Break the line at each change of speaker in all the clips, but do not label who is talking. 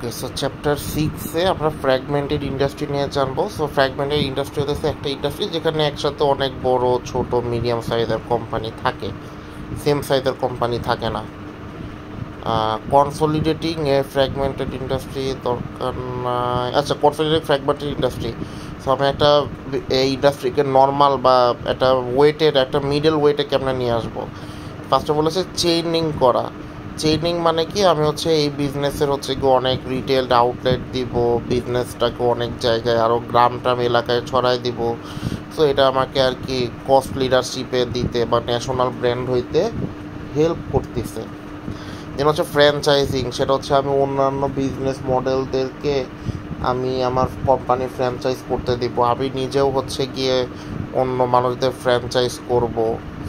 ওকে, so chapter 6-এ আমরা fragmented industry নিয়ে জানবো। সো ফ্র্যাগমেন্টেড ইন্ডাস্ট্রি হচ্ছে একটা ইন্ডাস্ট্রি যেখানে একসাথে অনেক বড় ছোট মিডিয়াম সাইজের কোম্পানি থাকে, সেম সাইজের কোম্পানি থাকে না। কনসলিডেটিং এ ফ্র্যাগমেন্টেড ইন্ডাস্ট্রি দরকার নাই। আচ্ছা, কনসলিডেটিং ফ্র্যাগমেন্টেড ইন্ডাস্ট্রি, সো আমি একটা এই ইন্ডাস্ট্রিকে নর্মাল বা একটা ওয়েটের একটা মিডল ওয়েটে কেমনে নিয়ে আসবো। ফার্স্ট অফ অল হচ্ছে চেইনিং করা। চেইনিং মানে কি, আমি হচ্ছে এই বিজনেসের হচ্ছে কি অনেক রিটেল আউটলেট দিব, বিজনেসটাকে অনেক জায়গায় আরও গ্রাম ট্রাম এলাকায় ছড়াই দিব। সো এটা আমাকে আর কি কস্ট লিডারশিপে দিতে বা ন্যাশনাল ব্র্যান্ড হইতে হেল্প করতেছে। দেন হচ্ছে ফ্র্যাঞ্চাইজিং, সেটা হচ্ছে আমি অন্যান্য বিজনেস মডেলদেরকে আমি আমার কোম্পানি ফ্র্যাঞ্চাইজ করতে দিব, আমি নিজেও হচ্ছে গিয়ে অন্য মানুষদের ফ্র্যাঞ্চাইজ করব।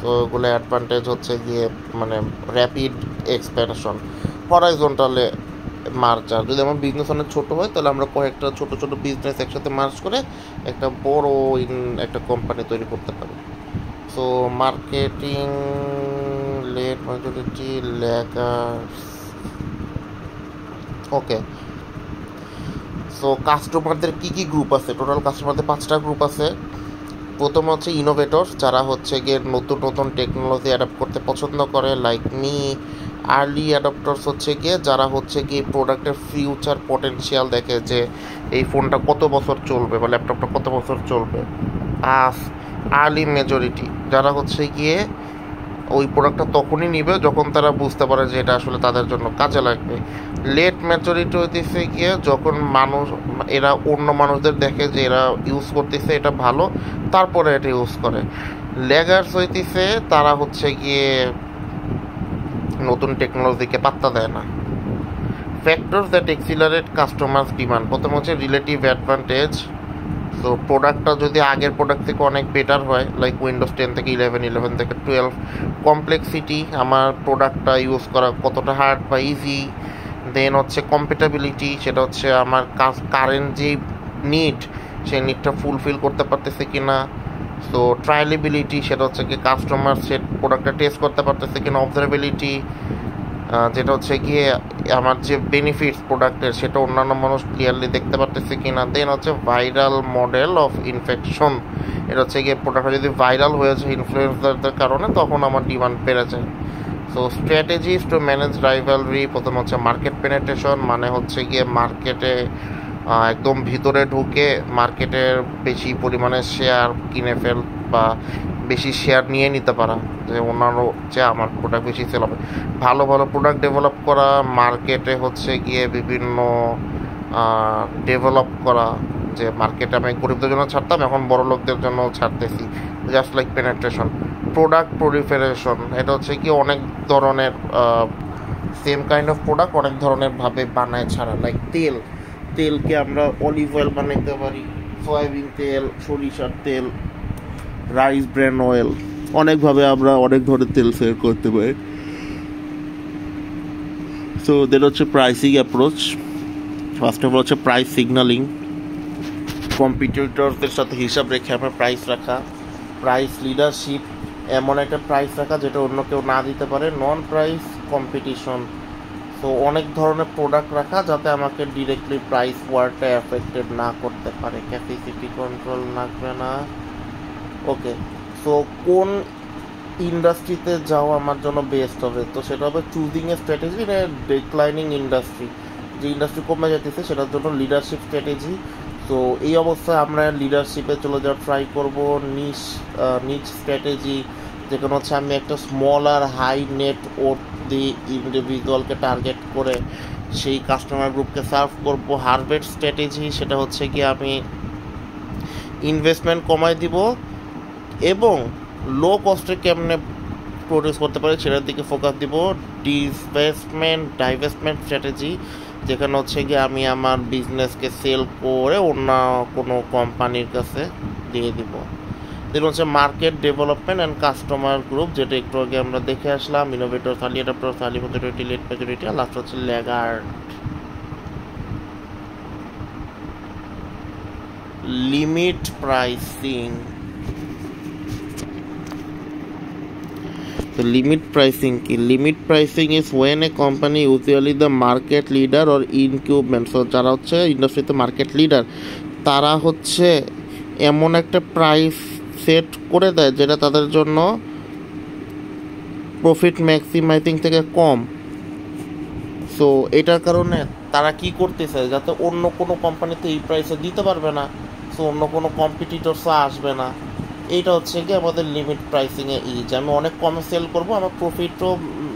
তো ওগুলো অ্যাডভান্টেজ হচ্ছে গিয়ে মানে র্যাপিড এক্সপ্যানশন। হরাইজন্টালে মার্জার, যদি আমার বিজনেস অনেক ছোটো হয় তাহলে আমরা কয়েকটা ছোটো ছোটো বিজনেস একসাথে মার্জ করে একটা বড় একটা কোম্পানি তৈরি করতে পারি। So marketing late majority laggards. Okay, so কাস্টমারদের কী কী গ্রুপ আছে? টোটাল কাস্টমারদের 5টা গ্রুপ আছে। প্রথম হচ্ছে ইনোভেটর, যারা হচ্ছে গিয়ে নতুন নতুন টেকনোলজি অ্যাডাপ্ট করতে পছন্দ করে, লাইক মি। আর্লি অ্যাডাপ্টার্স হচ্ছে গিয়ে যারা হচ্ছে গিয়ে প্রোডাক্টের ফিউচার পটেনশিয়াল দেখে যে এই ফোনটা কত বছর চলবে বা ল্যাপটপটা কত বছর চলবে। আর্লি মেজরিটি, যারা হচ্ছে গিয়ে ওই প্রোডাক্টটা তখনই নিবে যখন তারা বুঝতে পারে যে এটা আসলে তাদের জন্য কাজে লাগবে। লেট ম্যাচুরিটি হইতেছে গিয়ে যখন মানুষ এরা অন্য মানুষদের দেখে যে এরা ইউজ করতেছে এটা ভালো, তারপরে এটা ইউজ করে। ল্যাগার্স হইতেছে তারা হচ্ছে গিয়ে নতুন টেকনোলজিকে পাত্তা দেয় না। Factors that Excelerate customers demand, প্রথম হচ্ছে রিলেটিভ অ্যাডভান্টেজ। তো প্রোডাক্টটা যদি আগের প্রোডাক্ট থেকে অনেক বেটার হয়, লাইক উইন্ডোজ 10 থেকে 11, 11 থেকে 12। কমপ্লেক্সিটি, আমার প্রোডাক্টটা ইউজ করা কতটা হার্ড বা ইজি। দেন হচ্ছে কম্প্যাটেবিলিটি, সেটা হচ্ছে আমার কারেন্ট যে নিড সেই নিডটা ফুলফিল করতে পারতেছে কি না। সো ট্রায়ালেবিলিটি, সেটা হচ্ছে কি কাস্টমার সে প্রোডাক্টটা টেস্ট করতে পারতেছে কিনা। অবজারভেবিলিটি, যেটা হচ্ছে গিয়ে আমার যে বেনিফিটস প্রোডাক্টের সেটা অন্যান্য মানুষ ক্লিয়ারলি দেখতে পারতেছে কি না। দেন হচ্ছে ভাইরাল মডেল অফ ইনফেকশন, এটা হচ্ছে গিয়ে প্রোডাক্টটা যদি ভাইরাল হয়েছে ইনফ্লুয়েন্সারদের কারণে তখন আমার ডিমান্ড বেড়ে যায়। So strategies to manage rivalry, প্রথম হচ্ছে মার্কেট পেনেট্রেশন, মানে হচ্ছে গিয়ে মার্কেটে একদম ভিতরে ঢুকে মার্কেটের বেশি পরিমাণে শেয়ার কিনে ফেল বা বেশি শেয়ার নিয়ে নিতে পারা, যে অন্যান্য যে আমার প্রোডাক্ট বেশি সেল হবে। ভালো ভালো প্রোডাক্ট ডেভেলপ করা, মার্কেটে হচ্ছে গিয়ে বিভিন্ন ডেভেলপ করা, যে মার্কেটে আমি গরিবদের জন্য ছাড়তাম এখন বড় লোকদের জন্য ছাড়তেছি, just like penetration. Product proliferation, এটা হচ্ছে কি অনেক ধরনের সেম কাইন্ড অফ প্রোডাক্ট অনেক ধরনের ভাবে বানায় ছাড়া, লাইক তেলকে আমরা অলিভ অয়েল বানাইতে পারি, সয়াবিন তেল, সরিষার তেল, রাইস ব্র্যান অয়েল, অনেকভাবে আমরা অনেক ধরনের তেল সেল করতে পারি। সো দেন হচ্ছে pricing approach. First of all হচ্ছে প্রাইস সিগন্যালিং, কম্পিটিটরদের সাথে হিসাব রেখে আমরা প্রাইস রাখা। প্রাইস লিডারশিপ, এমন একটা প্রাইস রাখা যেটা অন্য কেউ না দিতে পারে। নন প্রাইস কম্পিটিশন, তো অনেক ধরনের প্রোডাক্ট রাখা যাতে আমাকে ডিরেক্টলি প্রাইস ওয়ারটা এফেক্টেড না করতে পারে। ক্যাপাসিটি কন্ট্রোল লাগবে না। ওকে, সো কোন ইন্ডাস্ট্রিতে যাওয়া আমার জন্য বেস্ট হবে? তো সেটা হবে choosing a strategy in a declining industry, যে ইন্ডাস্ট্রি কমে যেতেছে সেটার জন্য লিডারশিপ স্ট্র্যাটেজি। তো এই অবস্থায় আমরা লিডারশিপে চলে যাওয়ার ট্রাই করব। নিচ স্ট্র্যাটেজি, যেখানে হচ্ছে আমি একটা স্মল আর হাই নেট ওয়ার্থ দি ইন্ডিভিজুয়ালকে টার্গেট করে সেই কাস্টমার গ্রুপকে সার্ভ করব। হারভেস্ট স্ট্র্যাটেজি, সেটা হচ্ছে কি আমি ইনভেস্টমেন্ট কমাই দিব এবং লো কস্টে কেমনে প্রডিউস করতে পারি সেটার দিকে ফোকাস দিব। ডাইভেস্টমেন্ট স্ট্র্যাটেজি, যেখানে হচ্ছে গিয়ে আমি আমার বিজনেসকে সেল করে অন্য কোনো কোম্পানির কাছে দিয়ে দিব। দেন হচ্ছে market development and customer group, যেটা একটু আগে আমরা দেখে আসলাম। Innovator, early adopter, early majority, late majority, আর লাস্ট হচ্ছে ল্যাগার্ড। লিমিট প্রাইসিং, তো লিমিট প্রাইসিং কি? Limit pricing is when a company, usually the market leader or incumbent, so যারা হচ্ছে ইন্ডাস্ট্রিতে মার্কেট লিডার, তারা হচ্ছে এমন একটা প্রাইস সেট করে দেয় যেটা তাদের জন্য প্রফিট ম্যাক্সিমাইজিং থেকে কম। সো এটার কারণে তারা কি করতেছে, যাতে অন্য কোনো কোম্পানিতে এই প্রাইসে দিতে পারবে না, সো অন্য কোনো কম্পিটিটরসও আসবে না। এইটা হচ্ছে কি আমাদের লিমিট প্রাইসিংয়ে যে আমি অনেক কমে সেল করবো, আমার প্রফিটও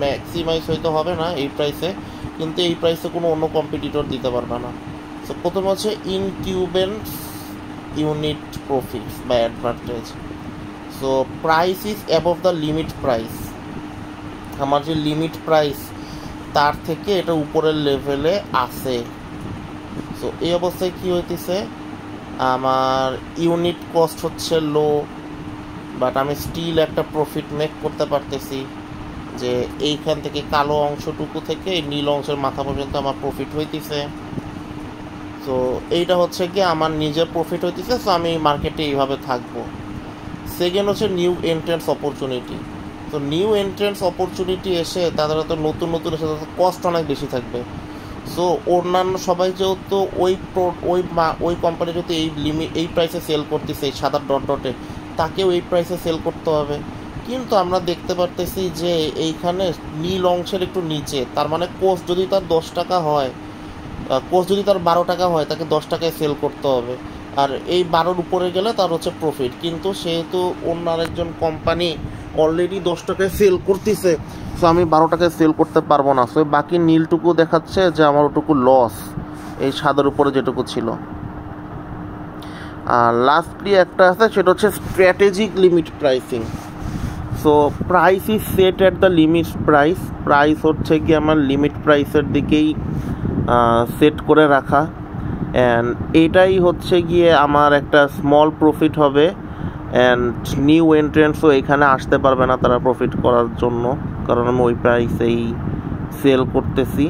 ম্যাক্সিমাইজ হয়তো হবে না এই প্রাইসে, কিন্তু এই প্রাইসে কোনো অন্য কম্পিটিটর দিতে পারবে না। সো প্রথমে হচ্ছে ইনকিউবেন্ট ইউনিট প্রফিটস বা advantage. So price is above the limit price, আমার যে লিমিট প্রাইস তার থেকে এটা উপরের লেভেলে আসে। সো এই অবস্থায় কী হইতেছে, আমার ইউনিট কস্ট হচ্ছে লো, বাট আমি স্টিল একটা প্রফিট মেক করতে পারতেছি, যে এইখান থেকে কালো অংশটুকু থেকে এই নীল অংশের মাথা পর্যন্ত আমার প্রফিট হইতেছে। সো এইটা হচ্ছে কি আমার নিজের প্রফিট হইতেছে, সো আমি মার্কেটে এইভাবে থাকবো। সেকেন্ড হচ্ছে নিউ এন্ট্রেন্স অপরচুনিটি। তো নিউ এন্ট্রেন্স অপরচুনিটি এসে তাদের তো নতুন নতুন এসে তাদের কস্ট অনেক বেশি থাকবে। সো অন্যান্য সবাই যেহেতু ওই কোম্পানি যদি এই প্রাইসে সেল করতেছে, এই সাদা ডটে, তাকেও এই প্রাইসে সেল করতে হবে। কিন্তু আমরা দেখতে পারতেছি যে এইখানে নীল অংশের একটু নিচে, তার মানে কোস্ট যদি তার 10 টাকা হয়, কোস্ট যদি তার 12 টাকা হয়, তাকে 10 টাকায় সেল করতে হবে, আর এই 12-র উপরে গেলে তার হচ্ছে প্রফিট। কিন্তু সেহেতু অন্য আরেকজন কোম্পানি অলরেডি 10 টাকায় সেল করতেছে, সো আমি 12 টাকায় সেল করতে পারবো না। সো বাকি নীলটুকু দেখাচ্ছে যে আমার ওটুকু লস এই সাদার উপরে যেটুকু ছিল। আর লাস্টলি একটা আছে, সেটা হচ্ছে strategic limit pricing. So price is set at the limit price, price হচ্ছে কি আমার লিমিট প্রাইসের দিকেই সেট করে রাখা, অ্যান্ড এটাই হচ্ছে গিয়ে আমার একটা স্মল প্রফিট হবে। অ্যান্ড নিউ এন্ট্রেন্টসও এখানে আসতে পারবে না তারা প্রফিট করার জন্য, কারণ আমি ওই প্রাইসেই সেল করতেছি।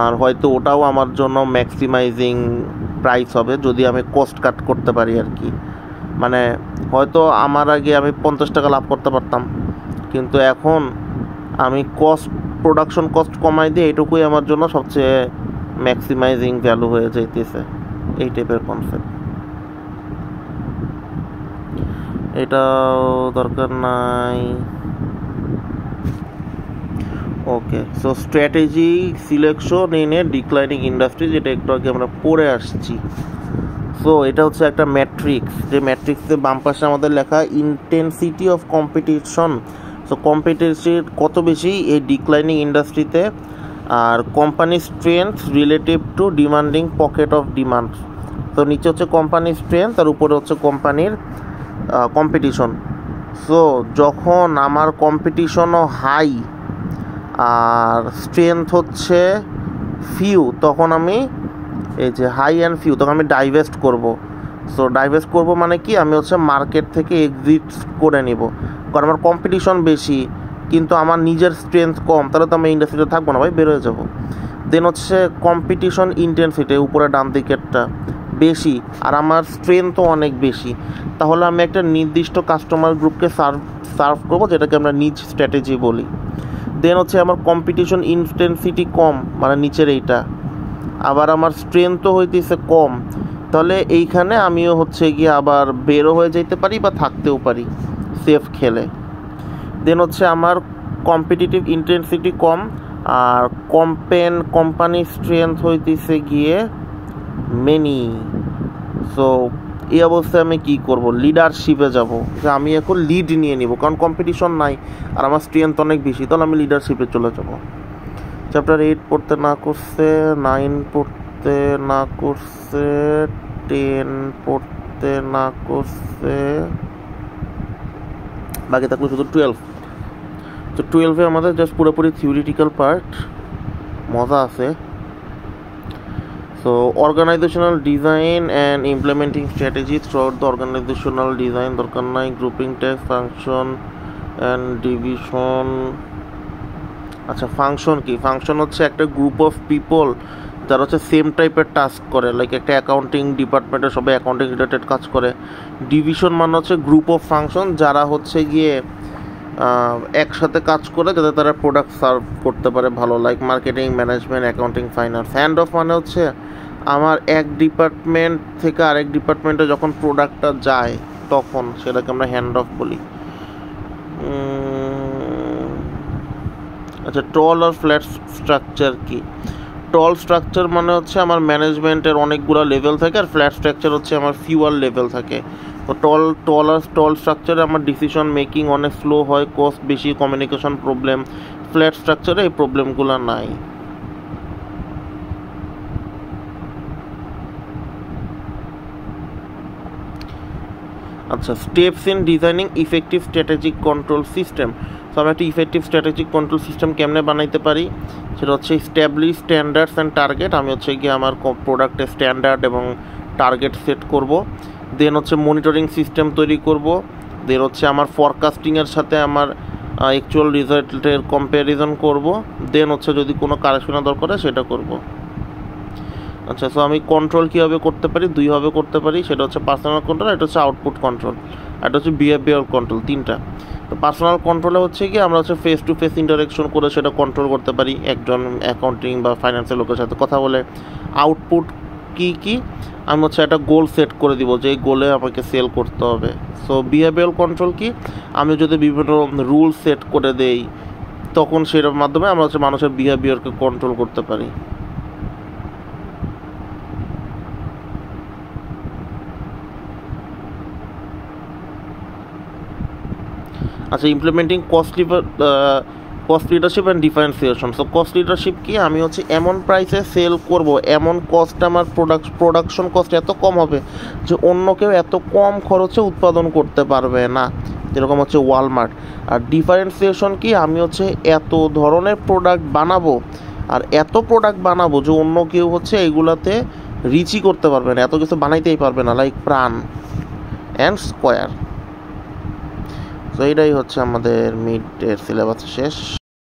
আর হয়তো ওটাও আমার জন্য ম্যাক্সিমাইজিং প্রাইস হবে যদি আমি কস্ট কাট করতে পারি আর কি। মানে হয়তো আমার আগে আমি 50 টাকা লাভ করতে পারতাম, কিন্তু এখন আমি প্রোডাকশন কস্ট কমাই দিয়ে এটুকুই আমার জন্য সবচেয়ে ম্যাক্সিমাইজিং ভ্যালু হয়ে যাইতেছে। এই টাইপের কনসেপ্ট, এটাও দরকার নাই। Okay, so strategy selection in a declining industry, যেটা একটু আগে আমরা পড়ে আসছি। সো এটা হচ্ছে একটা ম্যাট্রিক্স, যে ম্যাট্রিক্সে বাম পাশে আমাদের লেখা intensity of competition. So competition কত বেশি এই ডিক্লাইনিং ইন্ডাস্ট্রিতে, আর company strength relative to demanding pocket of demand. তো নিচে হচ্ছে কোম্পানির স্ট্রেংথ, আর উপরে হচ্ছে কোম্পানির কম্পিটিশন। সো যখন আমার কম্পিটিশনও হাই আর স্ট্রেংথ হচ্ছে ফিউ, তখন আমি এই যে হাই অ্যান্ড ফিউ, তখন আমি ডাইভেস্ট করব। সো ডাইভেস্ট করব মানে কি, আমি হচ্ছে মার্কেট থেকে এক্সিট করে নিব, কারণ আমার কম্পিটিশন বেশি কিন্তু আমার নিজের স্ট্রেংথ কম, তাহলে তো আমি ইন্ডাস্ট্রিতে থাকবো না ভাই, বের হয়ে যাবো। দেন হচ্ছে কম্পিটিশন ইন্টেন্সিটি, উপরে ডান দিকেরটা বেশি, আর আমার স্ট্রেংথও অনেক বেশি, তাহলে আমি একটা নির্দিষ্ট কাস্টমার গ্রুপকে সার্ভ করবো, যেটাকে আমরা নিজ স্ট্র্যাটেজি বলি। দেন হচ্ছে আমার কম্পিটিশন ইন্টেন্সিটি কম, মানে নিচের এইটা, আবার আমার স্ট্রেংথও হইতেছে কম, তাহলে এইখানে আমিও হচ্ছে গিয়ে আবার বেরো হয়ে যেতে পারি বা থাকতেও পারি সেফ খেলে। দেন হচ্ছে আমার কম্পিটিটিভ ইন্টেন্সিটি কম, আর কোম্পানি স্ট্রেংথ হইতেছে গিয়ে মেনি। সো এই অবস্থায় আমি কী করব, লিডারশিপে যাব, যে আমি এখন লিড নিয়ে নিব, কারণ কম্পিটিশন নাই আর আমার স্ট্রেংথ অনেক বেশি, তাহলে আমি লিডারশিপে চলে যাব। চ্যাপ্টার 8 পড়তে না করছে, 9 পড়তে না করছে, 10 পড়তে না করছে, বাকি থাকলো শুধু 12। তো 12-এ আমাদের জাস্ট পুরোপুরি থিওরিটিক্যাল পার্ট, মজা আছে। So organisational design and implementing strategy throughout the organisational design, দরকার নাই। Grouping type, function and division. আচ্ছা, ফাংশন কি? ফাংশন হচ্ছে একটা গ্রুপ অফ পিপল যারা হচ্ছে সেম টাইপের টাস্ক করে, লাইক একটা অ্যাকাউন্টিং ডিপার্টমেন্টে সবাই অ্যাকাউন্টিং রিলেটেড কাজ করে। ডিভিশন মানে হচ্ছে গ্রুপ অফ ফাংশন যারা হচ্ছে গিয়ে একসাথে কাজ করে যাতে তারা প্রোডাক্ট সার্ভ করতে পারে ভালো, like marketing, management, accounting, finance. Hand of মানে হচ্ছে আমার এক ডিপার্টমেন্ট থেকে আরেক ডিপার্টমেন্টে যখন প্রোডাক্টটা যায় তখন সেটাকে আমরা হ্যান্ড অফ বলি। আচ্ছা, টল আর ফ্ল্যাট স্ট্রাকচার কি? টল স্ট্রাকচার মানে হচ্ছে আমার ম্যানেজমেন্টের অনেকগুলো লেভেল থাকে, আর ফ্ল্যাট স্ট্রাকচার হচ্ছে আমার ফিউয়ার লেভেল থাকে। তো টল স্ট্রাকচারে আমার ডিসিশন মেকিং অনেক স্লো হয়, কস্ট বেশি, কমিউনিকেশন প্রবলেম। ফ্ল্যাট স্ট্রাকচারে এই প্রবলেমগুলো নাই। আচ্ছা, steps in designing effective strategic control system. তো আমি একটা ইফেক্টিভ স্ট্র্যাটেজিক কন্ট্রোল সিস্টেম কেমনে বানাইতে পারি সেটা হচ্ছে স্ট্যাবলিশ স্ট্যান্ডার্ডস অ্যান্ড টার্গেট। আমি হচ্ছে গিয়ে আমার প্রোডাক্টের স্ট্যান্ডার্ড এবং টার্গেট সেট করব। দেন হচ্ছে মনিটরিং সিস্টেম তৈরি করব। দেন হচ্ছে আমার ফরকাস্টিংয়ের সাথে আমার অ্যাকচুয়াল রেজাল্টের কম্প্যারিজন করব। দেন হচ্ছে যদি কোনো কারেকশনের দরকার হয় সেটা করব। আচ্ছা, সো আমি কন্ট্রোল কীভাবে করতে পারি? দুইভাবে করতে পারি, সেটা হচ্ছে পার্সোনাল কন্ট্রোল, এটা হচ্ছে আউটপুট কন্ট্রোল, এটা হচ্ছে বিহেভিয়ার কন্ট্রোল, তিনটা। তো পার্সোনাল কন্ট্রোলে হচ্ছে কি আমরা হচ্ছে ফেস টু ফেস ইন্টারাকশন করে সেটা কন্ট্রোল করতে পারি, একজন অ্যাকাউন্টিং বা ফাইন্যান্সের লোকের সাথে কথা বলে। আউটপুট কি আমি হচ্ছে একটা গোল সেট করে দিব যে এই গোলে আমাকে সেল করতে হবে। সো বিহেভিয়ার কন্ট্রোল কি? আমি যদি বিভিন্ন রুল সেট করে দেই তখন সেটার মাধ্যমে আমরা হচ্ছে মানুষের বিহেভিয়ারকে কন্ট্রোল করতে পারি। আচ্ছা, implementing cost leadership and differentiation. So cost leadership কি? আমি হচ্ছে এমন প্রাইসে সেল করব, এমন কস্ট আমার প্রোডাকশন কস্ট এত কম হবে যে অন্য কেউ এত কম খরচে উৎপাদন করতে পারবে না, যেরকম হচ্ছে ওয়ালমার্ট। আর ডিফারেন্সিয়েশন কি? আমি হচ্ছে এত ধরনের প্রোডাক্ট বানাবো আর এত প্রোডাক্ট বানাবো যে অন্য কেউ হচ্ছে এগুলাতে রিচই করতে পারবে না, এত কিছু বানাইতেই পারবে না, লাইক প্রাণ অ্যান্ড স্কোয়ার। তো এইটাই হচ্ছে আমাদের মিড এর সিলেবাস শেষ।